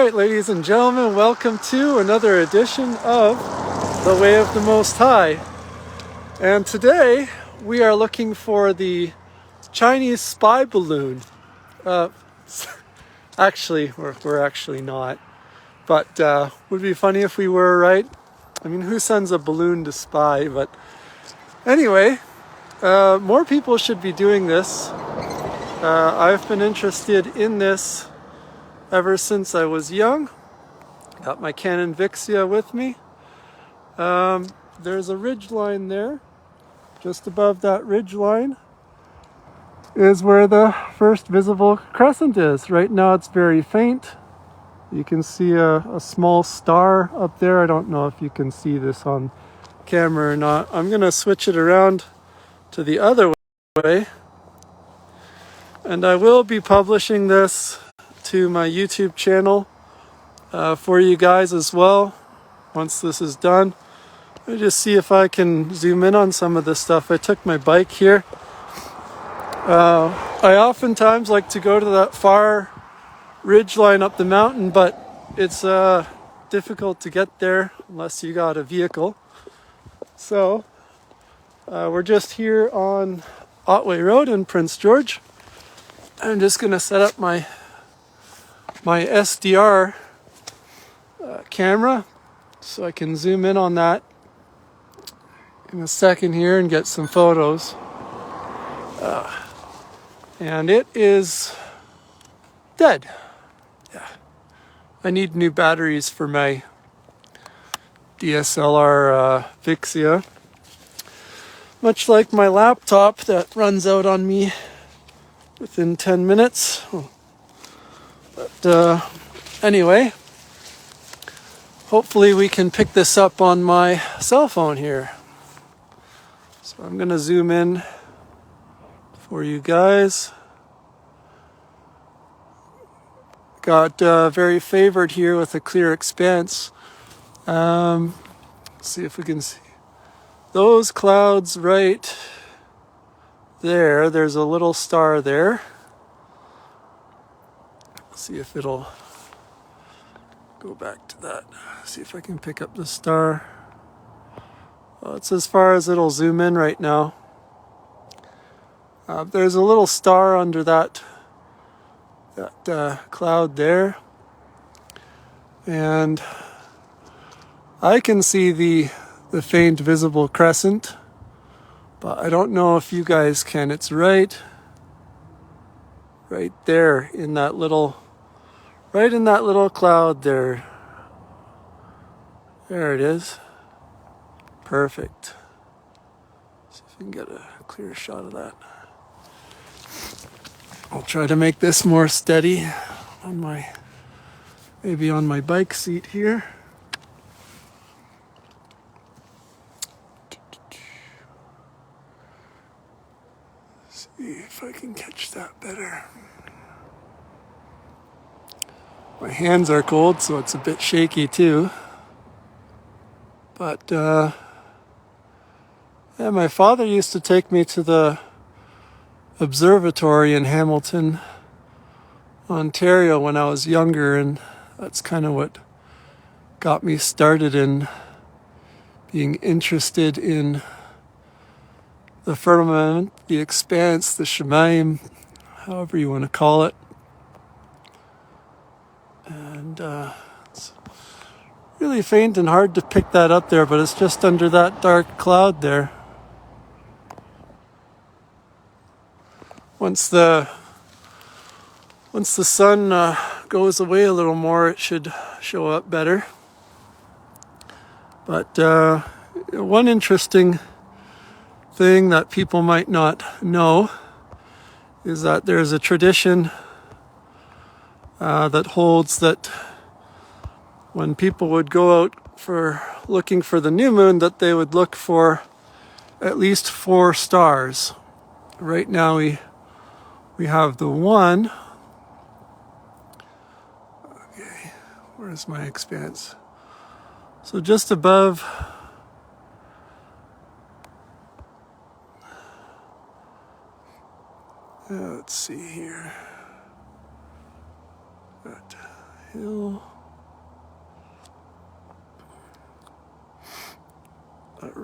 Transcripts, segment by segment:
Alright, ladies and gentlemen, welcome to another edition of The Way of the Most High. And today we are looking for the Chinese spy balloon. Actually, we're actually not. But would be funny if we were, right? I mean, who sends a balloon to spy? But anyway, more people should be doing this. I've been interested in this ever since I was young. Got my Canon Vixia with me. There's a ridge line there. Just above that ridge line is where the first visible crescent is. Right now it's very faint. You can see a small star up there. I don't know if you can see this on camera or not. I'm gonna switch it around to the other way. And I will be publishing this to my YouTube channel for you guys as well once this is done. Let me just see if I can zoom in on some of this stuff. I took my bike here. I oftentimes like to go to that far ridge line up the mountain, but it's difficult to get there unless you got a vehicle. So we're just here on Otway Road in Prince George. I'm just gonna set up my SDR camera so I can zoom in on that in a second here and get some photos. And it is dead. Yeah, I need new batteries for my DSLR Vixia, much like my laptop that runs out on me within 10 minutes. But anyway, hopefully we can pick this up on my cell phone here. So I'm gonna zoom in for you guys. Got very favored here with a clear expanse. See if we can see those clouds right there. There's a little star there. See if it'll go back to that. See if I can pick up the star. Well, it's as far as it'll zoom in right now. There's a little star under that cloud there. And I can see the faint visible crescent, but I don't know if you guys can. It's right there in that little cloud there. There it is. Perfect. See if we can get a clear shot of that. I'll try to make this more steady on maybe on my bike seat here. See if I can catch that better. My hands are cold, so it's a bit shaky too. But yeah, my father used to take me to the observatory in Hamilton, Ontario when I was younger, and that's kind of what got me started in being interested in the firmament, the expanse, the Shemaim, however you want to call it. And it's really faint and hard to pick that up there, but it's just under that dark cloud there. Once the sun goes away a little more, it should show up better. But one interesting thing that people might not know is that there's a tradition that holds that when people would go out for looking for the new moon, that they would look for at least 4 stars. Right now we have the one. Okay, where's my expanse? So just above let's see here. That hill.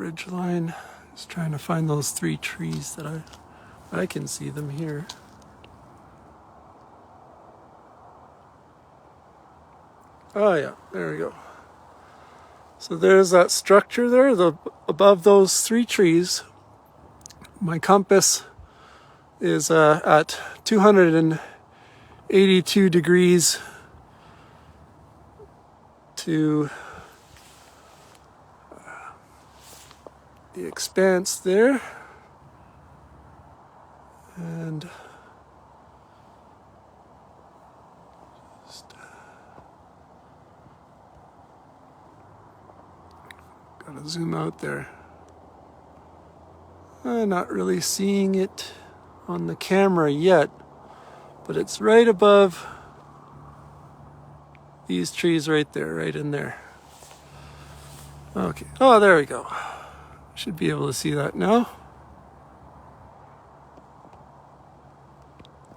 ridge line. Just trying to find those three trees that I can see them here. Oh yeah, there we go. So there's that structure there, above those three trees. My compass is at 282 degrees to the expanse there. And just gotta zoom out there. I'm not really seeing it on the camera yet, but it's right above these trees right there, right in there. Okay, oh, there we go. Should be able to see that now.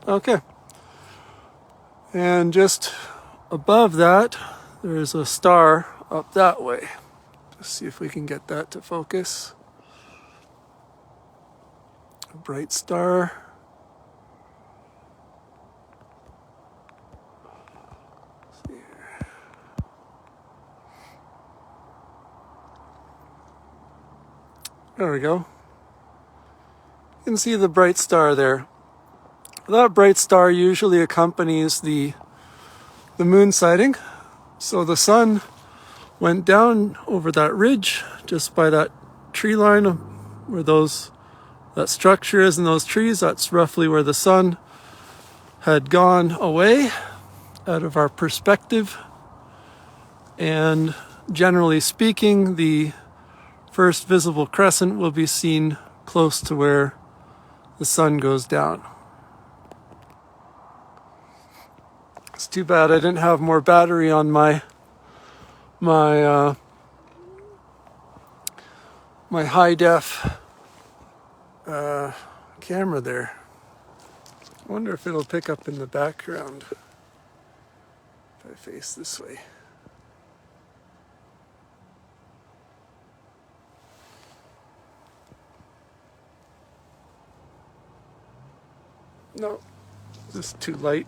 Okay. And just above that, there's a star up that way. Let's see if we can get that to focus. A bright star. Let's see here. There we go. You can see the bright star there. That bright star usually accompanies the moon sighting. So the sun went down over that ridge just by that tree line where that structure is, and those trees. That's roughly where the sun had gone away out of our perspective. And generally speaking, the first visible crescent will be seen close to where the sun goes down. It's too bad I didn't have more battery on my high def camera there. I wonder if it'll pick up in the background if I face this way. No, this is too light.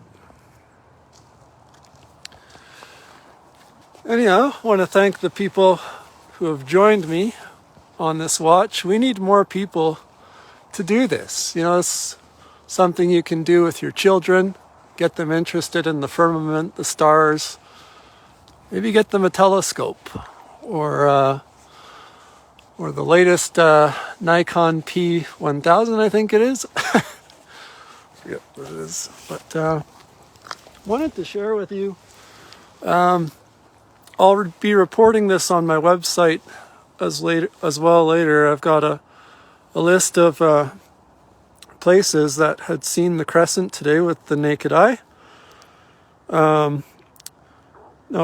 Anyhow, I want to thank the people who have joined me on this watch. We need more people to do this. You know, it's something you can do with your children, get them interested in the firmament, the stars. Maybe get them a telescope or the latest Nikon P1000, I think it is. Forget what it is, but wanted to share with you. I'll be reporting this on my website as well later. I've got a list of places that had seen the crescent today with the naked eye. Now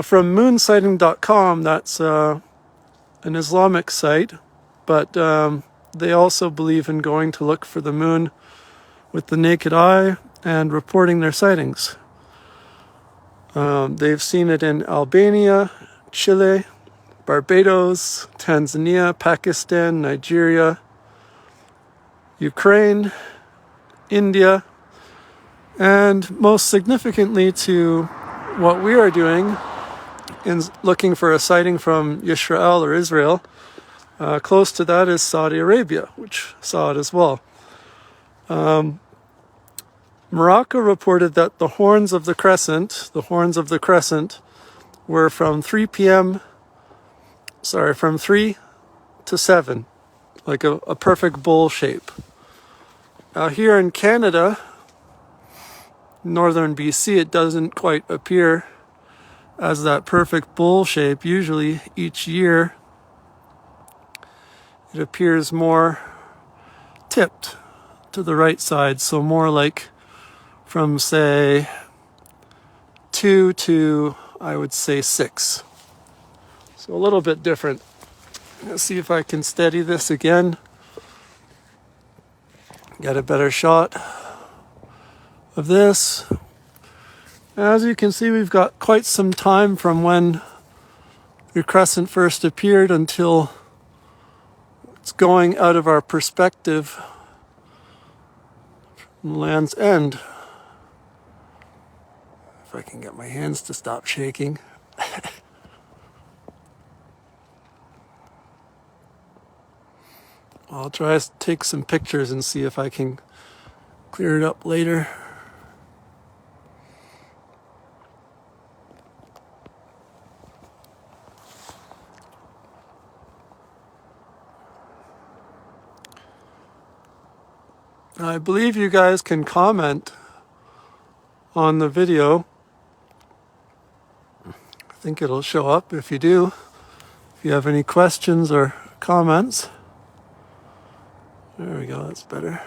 from moonsighting.com, that's an Islamic site, but they also believe in going to look for the moon with the naked eye and reporting their sightings. They've seen it in Albania, Chile, Barbados, Tanzania, Pakistan, Nigeria, Ukraine, India, and most significantly to what we are doing in looking for a sighting from Israel or Israel, close to that is Saudi Arabia, which saw it as well. Morocco reported that the horns of the crescent were from 3 to 7, like a perfect bowl shape. Now here in Canada, northern BC, it doesn't quite appear as that perfect bowl shape. Usually each year it appears more tipped to the right side, so more like from say 2 to, I would say, 6. So a little bit different. Let's see if I can steady this again. Get a better shot of this. As you can see, we've got quite some time from when the crescent first appeared until it's going out of our perspective from Land's End. If I can get my hands to stop shaking. I'll try to take some pictures and see if I can clear it up later. I believe you guys can comment on the video. I think it'll show up if you do. If you have any questions or comments. There we go, that's better.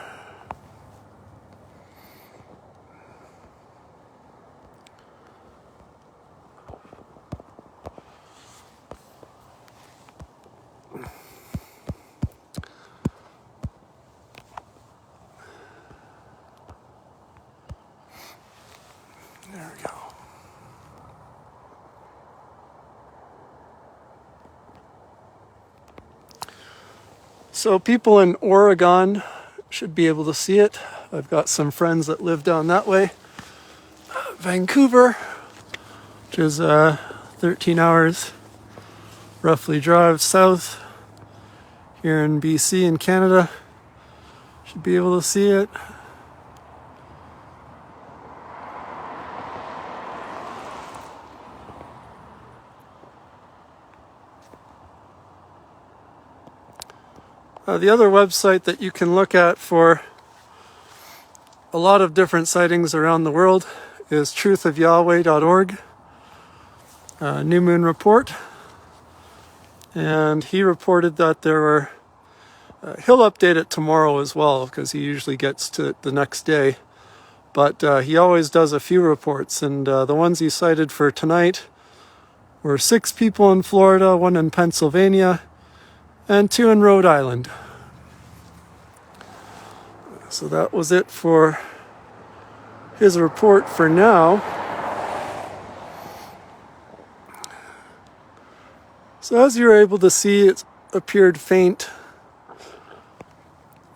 There we go. So people in Oregon should be able to see it. I've got some friends that live down that way. Vancouver, which is 13 hours roughly drive south here in BC in Canada, should be able to see it. The other website that you can look at for a lot of different sightings around the world is truthofyahweh.org, New Moon Report. And he reported that there were, he'll update it tomorrow as well because he usually gets to it the next day. But he always does a few reports, and the ones he cited for tonight were 6 people in Florida, 1 in Pennsylvania, and 2 in Rhode Island. So that was it for his report for now. So as you're able to see, it appeared faint.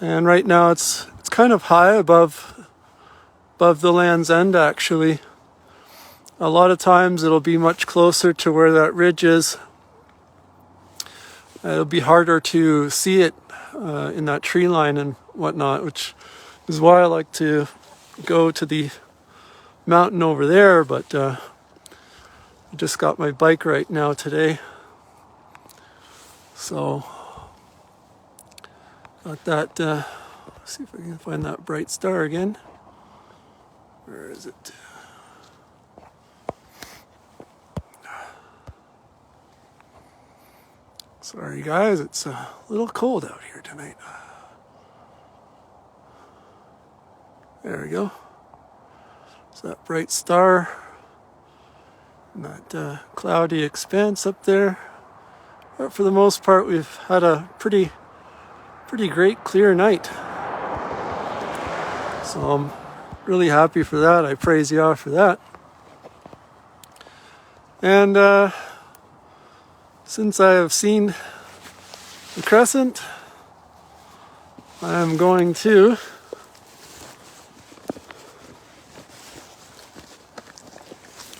And right now it's kind of high above the Land's End, actually. A lot of times it'll be much closer to where that ridge is. It'll be harder to see it in that tree line and whatnot, which is why I like to go to the mountain over there, but I just got my bike right now today. So, got that, let's see if I can find that bright star again. Where is it? Sorry guys, it's a little cold out here tonight. There we go. So that bright star, and that cloudy expanse up there. But for the most part, we've had a pretty great clear night. So I'm really happy for that. I praise Yah for that. And since I have seen the Crescent, I am going to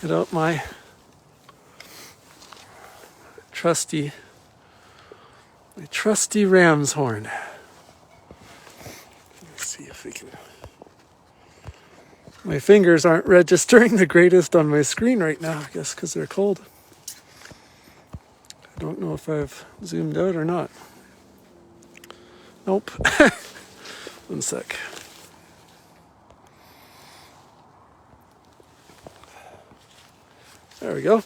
get out my trusty ram's horn. Let's see if we can. My fingers aren't registering the greatest on my screen right now, I guess because they're cold. I don't know if I've zoomed out or not. Nope. One sec. There we go.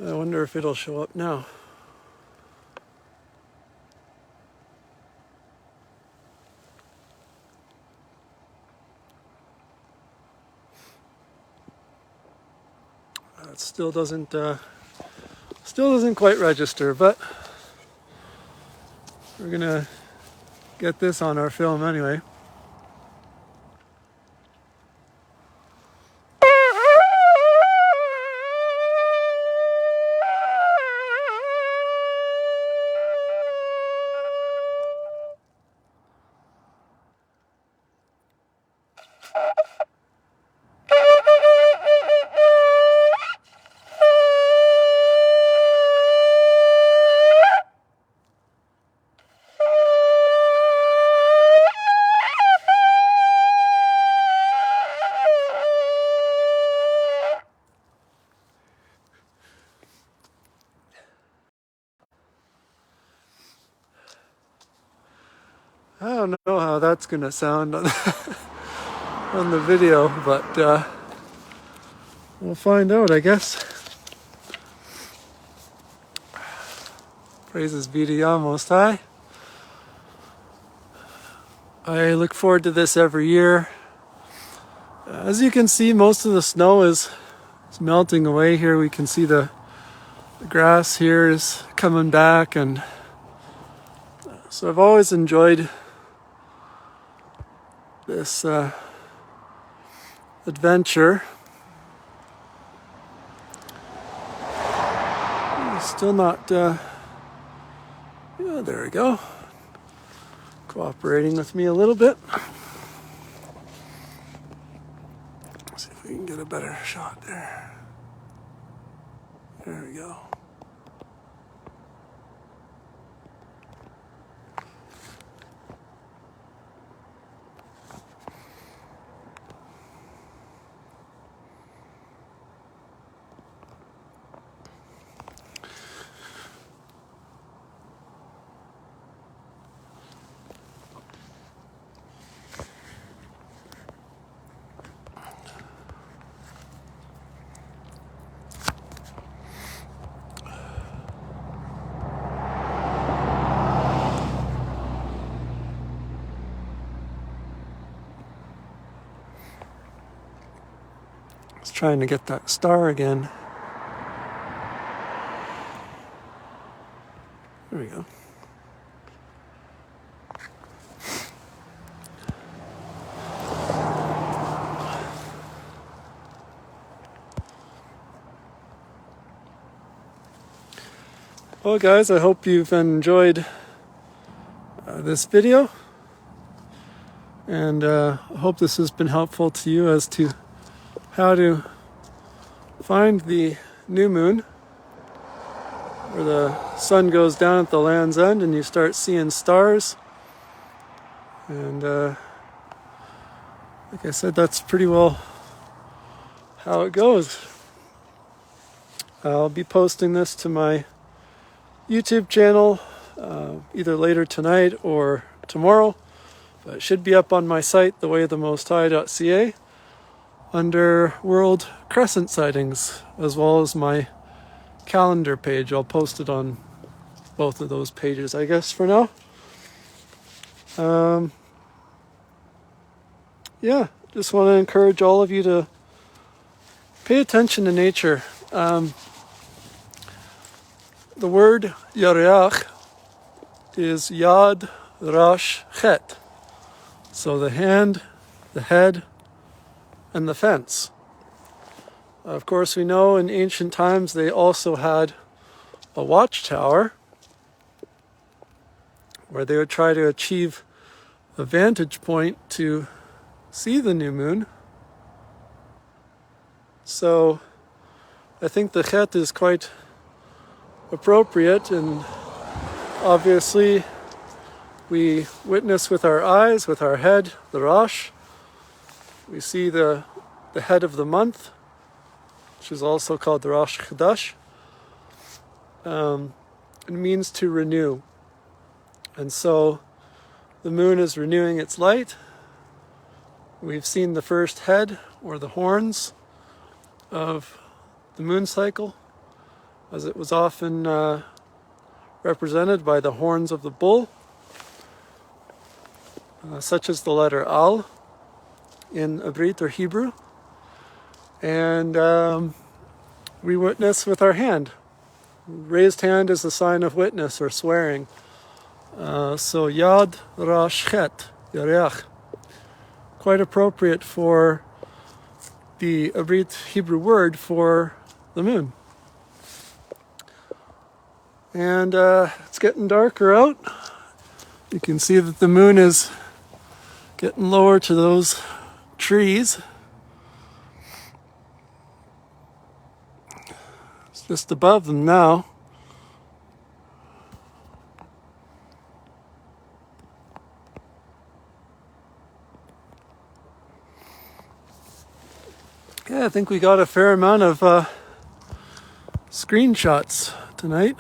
I wonder if it'll show up now. It still doesn't quite register, but we're gonna get this on our film anyway. don't know how that's gonna sound on, on the video, but we'll find out, I guess. Praises be to Yah Most High. I look forward to this every year. As you can see, most of the snow is melting away here. We can see the grass here is coming back, and so I've always enjoyed this adventure. Still not, yeah, there we go. Cooperating with me a little bit. Let's see if we can get a better shot there. There we go. Trying to get that star again. There we go. Well, guys, I hope you've enjoyed this video, and I hope this has been helpful to you as to how to find the new moon, where the sun goes down at the land's end and you start seeing stars. And like I said, that's pretty well how it goes. I'll be posting this to my YouTube channel either later tonight or tomorrow, but it should be up on my site, thewayofthemosthigh.ca, under World Crescent Sightings, as well as my calendar page. I'll post it on both of those pages, I guess, for now. Yeah, just want to encourage all of you to pay attention to nature. The word Yareach is Yad Rash Chet. So the hand, the head, and the fence. Of course, we know in ancient times they also had a watchtower where they would try to achieve a vantage point to see the new moon. So I think the chet is quite appropriate, and obviously we witness with our eyes, with our head, the Rosh. We see the head of the month, which is also called the Rosh Chodesh. It means to renew. And so the moon is renewing its light. We've seen the first head, or the horns, of the moon cycle, as it was often represented by the horns of the bull, such as the letter Al in Abrit or Hebrew. And we witness with our hand. Raised hand is a sign of witness or swearing. So Yad Rash Chet, Yareach, quite appropriate for the Abrit Hebrew word for the moon. And it's getting darker out. You can see that the moon is getting lower to those trees. It's just above them now. Yeah, I think we got a fair amount of screenshots tonight.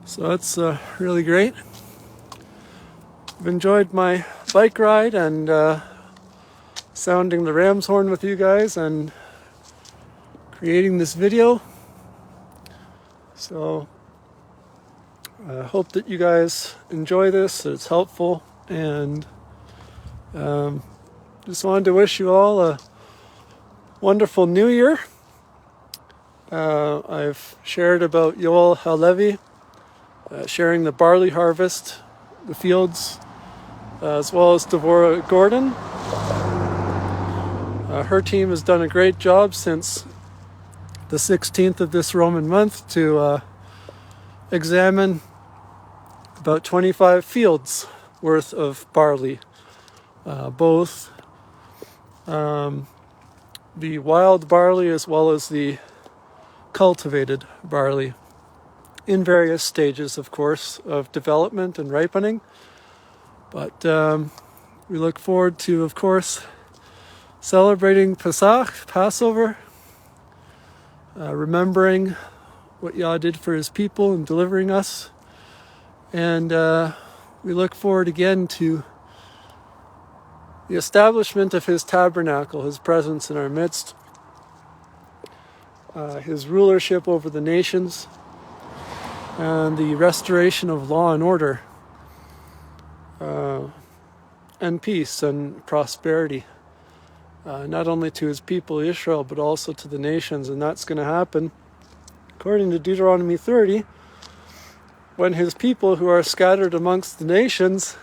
So that's really great. I've enjoyed my bike ride and sounding the ram's horn with you guys and creating this video. So I hope that you guys enjoy this, it's helpful, and just wanted to wish you all a wonderful new year. I've shared about Yoel Halevi sharing the barley harvest, the fields, as well as Devorah Gordon. Her team has done a great job since the 16th of this Roman month to examine about 25 fields worth of barley, both the wild barley as well as the cultivated barley, in various stages, of course, of development and ripening. But we look forward to, of course, celebrating Passover, remembering what Yah did for his people and delivering us. And we look forward again to the establishment of his tabernacle, his presence in our midst, his rulership over the nations, and the restoration of law and order, and peace and prosperity, not only to his people Israel, but also to the nations. And that's going to happen, according to Deuteronomy 30, when his people who are scattered amongst the nations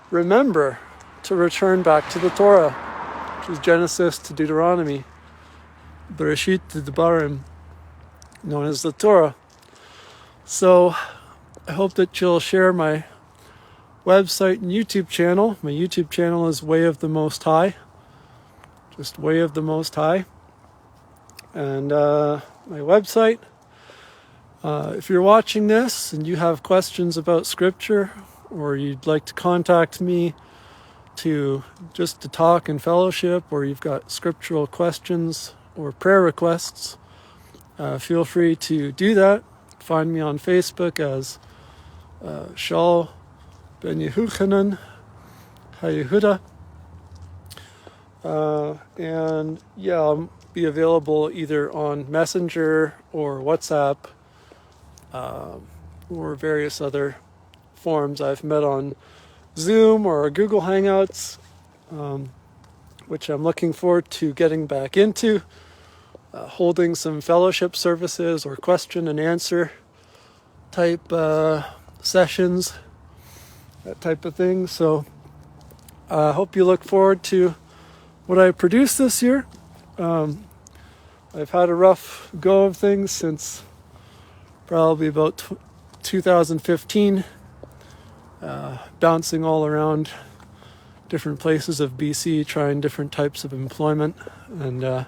remember to return back to the Torah, which is Genesis to Deuteronomy, Bereshit to Devarim, known as the Torah. So I hope that you'll share my website and YouTube channel. My YouTube channel is Way of the Most High, just Way of the Most High. And my website, if you're watching this and you have questions about scripture, or you'd like to contact me to talk and fellowship, or you've got scriptural questions or prayer requests, feel free to do that. Find me on Facebook as Shaul Ben Yehuchanan HaYehuda. And yeah, I'll be available either on Messenger or WhatsApp, or various other forms. I've met on Zoom or Google Hangouts, which I'm looking forward to getting back into, holding some fellowship services or question and answer type sessions, that type of thing. So I hope you look forward to what I produced this year. I've had a rough go of things since probably about 2015, bouncing all around different places of BC, trying different types of employment. And I've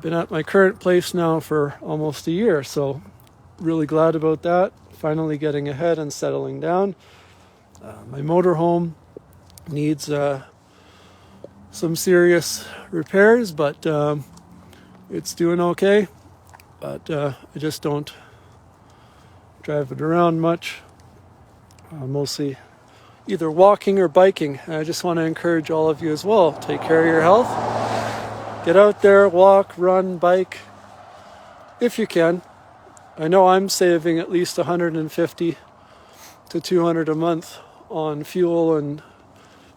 been at my current place now for almost a year, so really glad about that. Finally getting ahead and settling down. My motorhome needs some serious repairs, but it's doing okay. But I just don't drive it around much. Mostly either walking or biking. And I just want to encourage all of you as well. Take care of your health. Get out there, walk, run, bike, if you can. I know I'm saving at least $150 to $200 a month on fuel and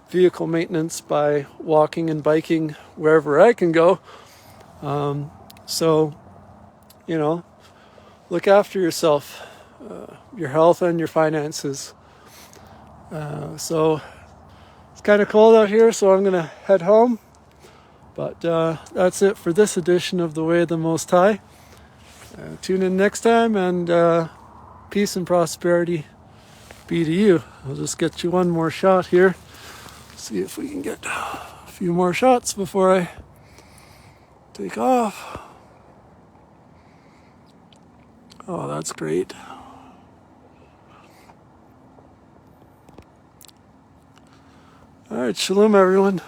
vehicle maintenance by walking and biking wherever I can go. So, look after yourself, your health and your finances. So it's kind of cold out here, so I'm going to head home. But that's it for this edition of The Way of the Most High. Tune in next time, and peace and prosperity be to you. I'll just get you one more shot here. See if we can get a few more shots before I take off. Oh, that's great. All right, shalom, everyone.